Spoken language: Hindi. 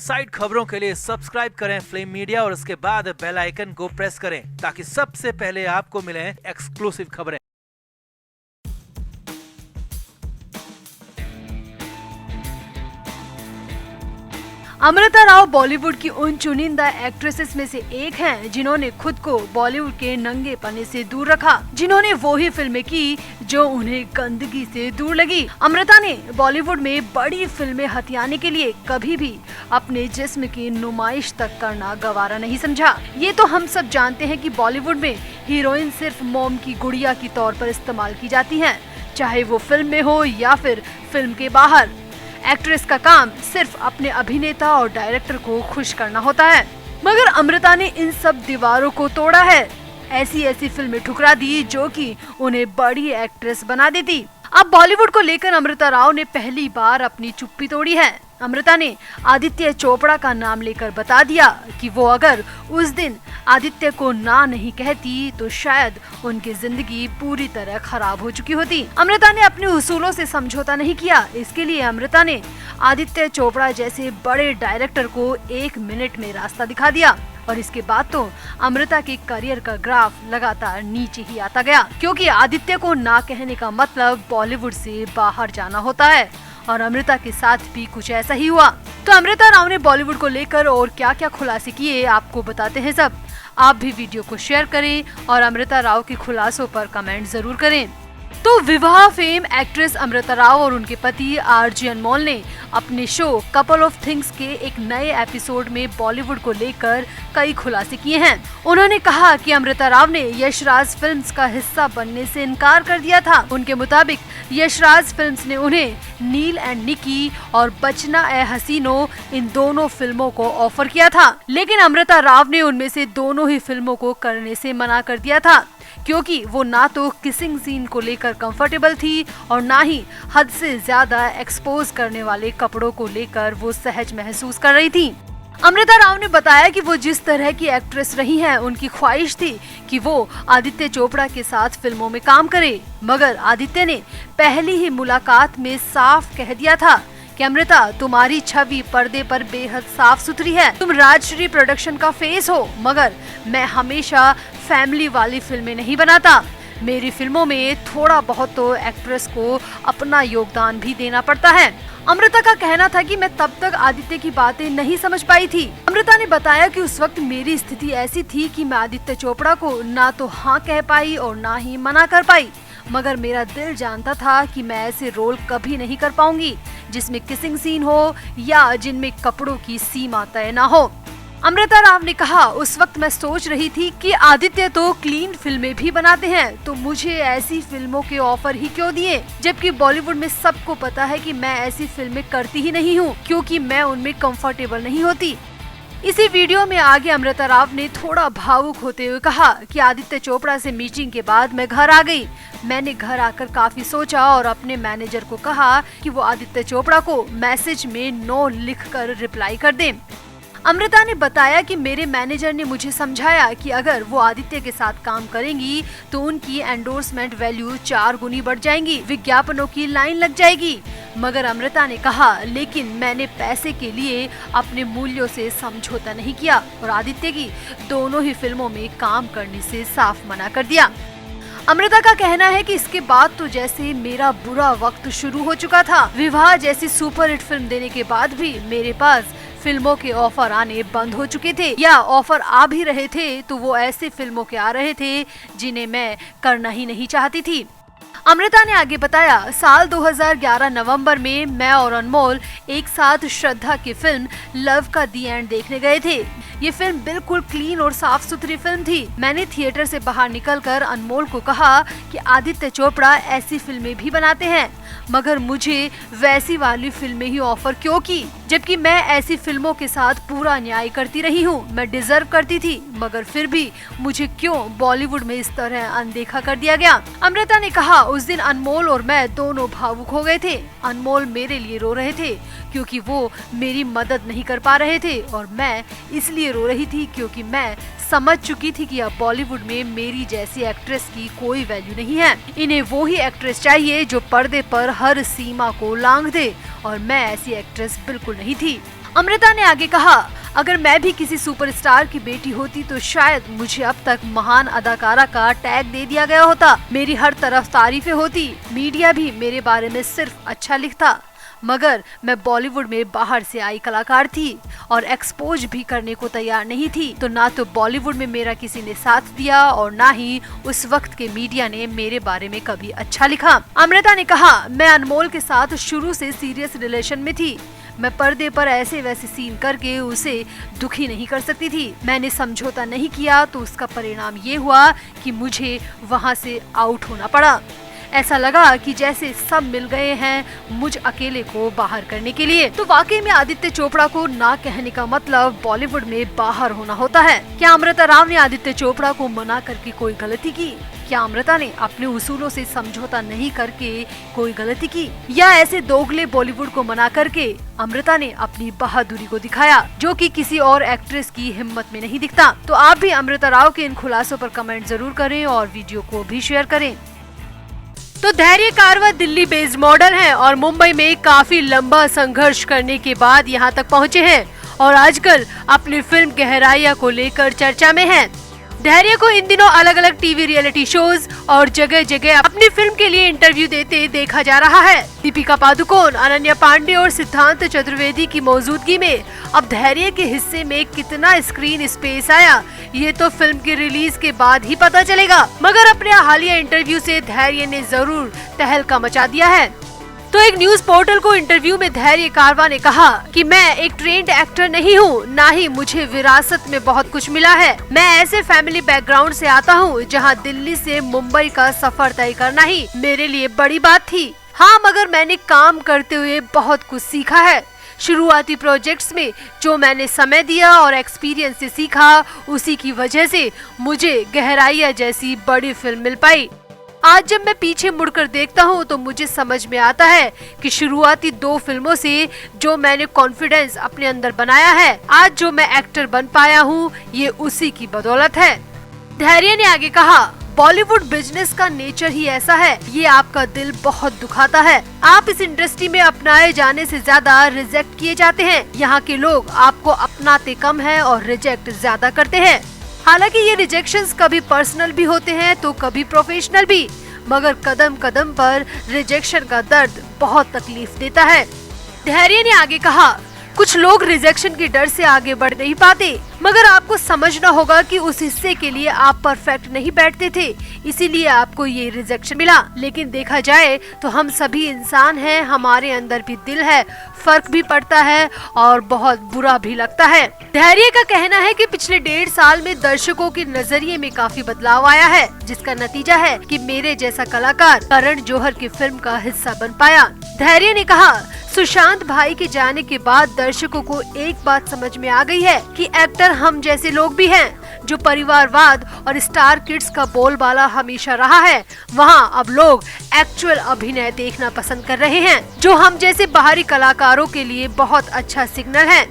साइड खबरों के लिए सब्सक्राइब करें फ्लेम मीडिया और उसके बाद बेल आइकन को प्रेस करें ताकि सबसे पहले आपको मिले एक्सक्लूसिव खबरें। अमृता राव बॉलीवुड की उन चुनिंदा एक्ट्रेसेस में से एक हैं जिन्होंने खुद को बॉलीवुड के नंगे पने से दूर रखा, जिन्होंने वो ही फिल्में की जो उन्हें गंदगी से दूर लगी। अमृता ने बॉलीवुड में बड़ी फिल्में हथियाने के लिए कभी भी अपने जिस्म की नुमाइश तक करना गवारा नहीं समझा। ये तो हम सब जानते हैं कि बॉलीवुड में हीरोइन सिर्फ मोम की गुड़िया की तौर पर इस्तेमाल की जाती है, चाहे वो फिल्म में हो या फिर फिल्म के बाहर। एक्ट्रेस का काम सिर्फ अपने अभिनेता और डायरेक्टर को खुश करना होता है, मगर अमृता ने इन सब दीवारों को तोड़ा है। ऐसी फिल्में ठुकरा दी जो कि उन्हें बड़ी एक्ट्रेस बना देती। अब बॉलीवुड को लेकर अमृता राव ने पहली बार अपनी चुप्पी तोड़ी है। अमृता ने आदित्य चोपड़ा का नाम लेकर बता दिया कि वो अगर उस दिन आदित्य को ना नहीं कहती तो शायद उनकी जिंदगी पूरी तरह खराब हो चुकी होती। अमृता ने अपने उसूलों से समझौता नहीं किया। इसके लिए अमृता ने आदित्य चोपड़ा जैसे बड़े डायरेक्टर को 1 मिनट में रास्ता दिखा दिया और इसके बाद तो अमृता के करियर का ग्राफ लगातार नीचे ही आता गया, क्योंकि आदित्य को ना कहने का मतलब बॉलीवुड से बाहर जाना होता है और अमृता के साथ भी कुछ ऐसा ही हुआ। तो अमृता राव ने बॉलीवुड को लेकर और क्या क्या खुलासे किए आपको बताते हैं सब। आप भी वीडियो को शेयर करें और अमृता राव के खुलासों पर कमेंट जरूर करें। तो विवाह फेम एक्ट्रेस अमृता राव और उनके पति आरजे अनमोल ने अपने शो कपल ऑफ थिंग्स के एक नए एपिसोड में बॉलीवुड को लेकर कई खुलासे किए हैं। उन्होंने कहा कि अमृता राव ने यशराज फिल्म्स का हिस्सा बनने से इनकार कर दिया था। उनके मुताबिक यशराज फिल्म्स ने उन्हें नील एंड निकी और बचना ए हसीनो इन दोनों फिल्मों को ऑफर किया था, लेकिन अमृता राव ने उनमें से दोनों ही फिल्मों को करने से मना कर दिया था, क्योंकि वो ना तो किसिंग सीन को लेकर कंफर्टेबल थी और ना ही हद से ज्यादा एक्सपोज करने वाले कपड़ों को लेकर वो सहज महसूस कर रही थी। अमृता राव ने बताया कि वो जिस तरह की एक्ट्रेस रही हैं, उनकी ख्वाहिश थी कि वो आदित्य चोपड़ा के साथ फिल्मों में काम करे, मगर आदित्य ने पहली ही मुलाकात में साफ कह दिया था कि अमृता, तुम्हारी छवि पर्दे पर बेहद साफ सुथरी है, तुम राजश्री प्रोडक्शन का फेस हो, मगर मैं हमेशा फैमिली वाली फिल्में नहीं बनाता। मेरी फिल्मों में थोड़ा बहुत तो एक्ट्रेस को अपना योगदान भी देना पड़ता है। अमृता का कहना था कि मैं तब तक आदित्य की बातें नहीं समझ पाई थी। अमृता ने बताया कि उस वक्त मेरी स्थिति ऐसी थी कि मैं आदित्य चोपड़ा को ना तो हाँ कह पाई और ना ही मना कर पाई, मगर मेरा दिल जानता था कि मैं ऐसे रोल कभी नहीं कर पाऊंगी जिसमें किसिंग सीन हो या जिनमें कपड़ों की सीमा तय ना हो। अमृता राव ने कहा, उस वक्त मैं सोच रही थी कि आदित्य तो क्लीन फिल्में भी बनाते हैं, तो मुझे ऐसी फिल्मों के ऑफर ही क्यों दिए, जबकि बॉलीवुड में सबको पता है कि मैं ऐसी फिल्में करती ही नहीं हूँ, क्योंकि मैं उनमें कंफर्टेबल नहीं होती। इसी वीडियो में आगे अमृता राव ने थोड़ा भावुक होते हुए कहा कि आदित्य चोपड़ा से मीटिंग के बाद मैं घर आ गई। मैंने घर आकर काफी सोचा और अपने मैनेजर को कहा कि वो आदित्य चोपड़ा को मैसेज में नो लिखकर रिप्लाई कर दें। अमृता ने बताया कि मेरे मैनेजर ने मुझे समझाया कि अगर वो आदित्य के साथ काम करेंगी तो उनकी एंडोर्समेंट वैल्यू 4 गुनी बढ़ जाएंगी, विज्ञापनों की लाइन लग जाएगी। मगर अमृता ने कहा, लेकिन मैंने पैसे के लिए अपने मूल्यों से समझौता नहीं किया और आदित्य की दोनों ही फिल्मों में काम करने से साफ मना कर दिया। अमृता का कहना है कि इसके बाद तो जैसे मेरा बुरा वक्त शुरू हो चुका था। विवाह जैसी सुपरहिट फिल्म देने के बाद भी मेरे पास फिल्मों के ऑफर आने बंद हो चुके थे, या ऑफर आ भी रहे थे तो वो ऐसे फिल्मों के आ रहे थे जिन्हें मैं करना ही नहीं चाहती थी। अमृता ने आगे बताया, साल 2011 नवंबर में मैं और अनमोल एक साथ श्रद्धा की फिल्म लव का दी एंड देखने गए थे। ये फिल्म बिल्कुल क्लीन और साफ सुथरी फिल्म थी। मैंने थिएटर से बाहर निकलकर अनमोल को कहा कि आदित्य चोपड़ा ऐसी फिल्में भी बनाते हैं, मगर मुझे वैसी वाली फिल्में ही ऑफर क्यों की, जबकि मैं ऐसी फिल्मों के साथ पूरा न्याय करती रही हूँ। मैं डिजर्व करती थी, मगर फिर भी मुझे क्यों बॉलीवुड में इस तरह अनदेखा कर दिया गया। अमृता ने कहा, उस दिन अनमोल और मैं दोनों भावुक हो गए थे। अनमोल मेरे लिए रो रहे थे क्योंकि वो मेरी मदद नहीं कर पा रहे थे और मैं इसलिए रो रही थी क्योंकि मैं समझ चुकी थी कि अब बॉलीवुड में मेरी जैसी एक्ट्रेस की कोई वैल्यू नहीं है। इन्हें वो ही एक्ट्रेस चाहिए जो पर्दे पर हर सीमा को लांघ दे और मैं ऐसी एक्ट्रेस बिल्कुल नहीं थी। अमृता ने आगे कहा, अगर मैं भी किसी सुपरस्टार की बेटी होती तो शायद मुझे अब तक महान अदाकारा का टैग दे दिया गया होता। मेरी हर तरफ तारीफें होती, मीडिया भी मेरे बारे में सिर्फ अच्छा लिखता, मगर मैं बॉलीवुड में बाहर से आई कलाकार थी और एक्सपोज भी करने को तैयार नहीं थी। तो ना तो बॉलीवुड में मेरा किसी ने साथ दिया और ना ही उस वक्त के मीडिया ने मेरे बारे में कभी अच्छा लिखा। अमृता ने कहा, मैं अनमोल के साथ शुरू से सीरियस रिलेशन में थी। मैं पर्दे पर ऐसे वैसे सीन करके उसे दुखी नहीं कर सकती थी। मैंने समझौता नहीं किया तो उसका परिणाम ये हुआ कि मुझे वहाँ से आउट होना पड़ा। ऐसा लगा कि जैसे सब मिल गए हैं मुझ अकेले को बाहर करने के लिए। तो वाकई में आदित्य चोपड़ा को ना कहने का मतलब बॉलीवुड में बाहर होना होता है। क्या अमृता राव ने आदित्य चोपड़ा को मना करके कोई गलती की? क्या अमृता ने अपने उसूलों से समझौता नहीं करके कोई गलती की, या ऐसे दोगले बॉलीवुड को मना करके अमृता ने अपनी बहादुरी को दिखाया, जो कि किसी और एक्ट्रेस की हिम्मत में नहीं दिखता? तो आप भी अमृता राव के इन खुलासों पर कमेंट जरूर करें और वीडियो को भी शेयर करें। तो धैर्य कारवा दिल्ली बेस्ड मॉडल हैं और मुंबई में काफी लंबा संघर्ष करने के बाद यहां तक पहुंचे हैं और आजकल अपनी फिल्म गहराइयां को लेकर चर्चा में हैं। धैर्य को इन दिनों अलग अलग टीवी रियलिटी शोज और जगह जगह अपनी फिल्म के लिए इंटरव्यू देते देखा जा रहा है। दीपिका पादुकोण, अनन्या पांडे और सिद्धांत चतुर्वेदी की मौजूदगी में अब धैर्य के हिस्से में कितना स्क्रीन स्पेस आया, ये तो फिल्म की रिलीज के बाद ही पता चलेगा। मगर अपने हालिया इंटरव्यू से धैर्य ने जरूर तहलका मचा दिया है। तो एक न्यूज पोर्टल को इंटरव्यू में धैर्य कारवा ने कहा कि मैं एक ट्रेंड एक्टर नहीं हूँ, ना ही मुझे विरासत में बहुत कुछ मिला है। मैं ऐसे फैमिली बैकग्राउंड से आता हूँ जहाँ दिल्ली से मुंबई का सफर तय करना ही मेरे लिए बड़ी बात थी। हाँ, मगर मैंने काम करते हुए बहुत कुछ सीखा है। शुरुआती प्रोजेक्ट्स में जो मैंने समय दिया और एक्सपीरियंस से सीखा, उसी की वजह से मुझे गहराइयां जैसी बड़ी फिल्म मिल पाई। आज जब मैं पीछे मुड़कर देखता हूँ तो मुझे समझ में आता है कि शुरुआती 2 फिल्मों से जो मैंने कॉन्फिडेंस अपने अंदर बनाया है, आज जो मैं एक्टर बन पाया हूँ, ये उसी की बदौलत है। धैर्य ने आगे कहा, बॉलीवुड बिजनेस का नेचर ही ऐसा है, ये आपका दिल बहुत दुखाता है। आप इस इंडस्ट्री में अपनाए जाने से ज्यादा रिजेक्ट किए जाते हैं। यहाँ के लोग आपको अपनाते कम है और रिजेक्ट ज्यादा करते हैं। हालांकि ये रिजेक्शंस कभी पर्सनल भी होते हैं तो कभी प्रोफेशनल भी, मगर कदम कदम पर रिजेक्शन का दर्द बहुत तकलीफ देता है। धैर्य ने आगे कहा, कुछ लोग रिजेक्शन के डर से आगे बढ़ नहीं पाते, मगर आपको समझना होगा कि उस हिस्से के लिए आप परफेक्ट नहीं बैठते थे, इसीलिए आपको ये रिजेक्शन मिला। लेकिन देखा जाए तो हम सभी इंसान हैं, हमारे अंदर भी दिल है, फर्क भी पड़ता है और बहुत बुरा भी लगता है। धैर्य का कहना है कि पिछले 1.5 साल में दर्शकों के नजरिए में काफी बदलाव आया है, जिसका नतीजा है कि मेरे जैसा कलाकार करण जौहर की फिल्म का हिस्सा बन पाया। धैर्य ने कहा, सुशांत भाई के जाने के बाद दर्शकों को एक बात समझ में आ गई है कि एक्टर हम जैसे लोग भी हैं। जो परिवारवाद और स्टार किड्स का बोलबाला हमेशा रहा है, वहाँ अब लोग एक्चुअल अभिनय देखना पसंद कर रहे हैं, जो हम जैसे बाहरी कलाकारों के लिए बहुत अच्छा सिग्नल है।